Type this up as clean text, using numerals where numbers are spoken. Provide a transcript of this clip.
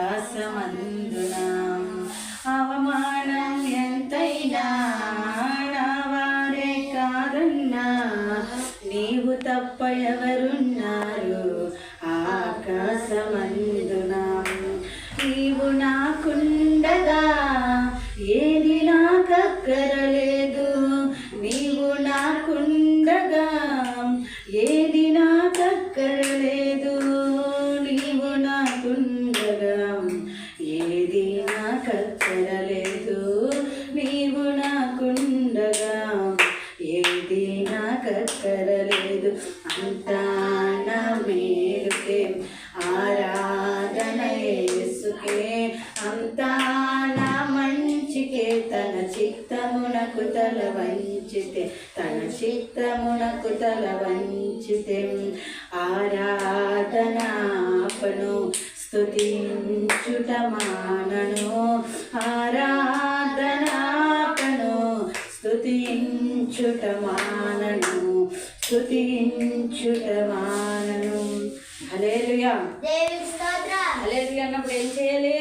ఆకాశమందున అవమానం ఎంతైనా నా వారే కాదన్నా నీవు తప్ప ఎవరున్నారు ఆకాశమందున నీవు నాకుండగా ఏది నాకక్కరలేదు నీవు నాకుండగా ఏది నాకక్కరలేదు నీవు నాకుండగా ఏది నాకక్కరలేదు నీవు నాకుండగా ఏది నాకక్కరలేదు అంతా నా మేలుకే ఆరాధన యేసుకే అంతా నా మంచికే తన చిత్తమునకు తల వంచితే తన చిత్తమునకు తల వంచితే ఆరాధనాపను స్తుతించుట మానను ఆరాధనాపను స్తుతించుట మానను స్తుతించుట మానను. హల్లెలూయా. హల్లెలూయా అన్నప్పుడు ఏం చేయాలి?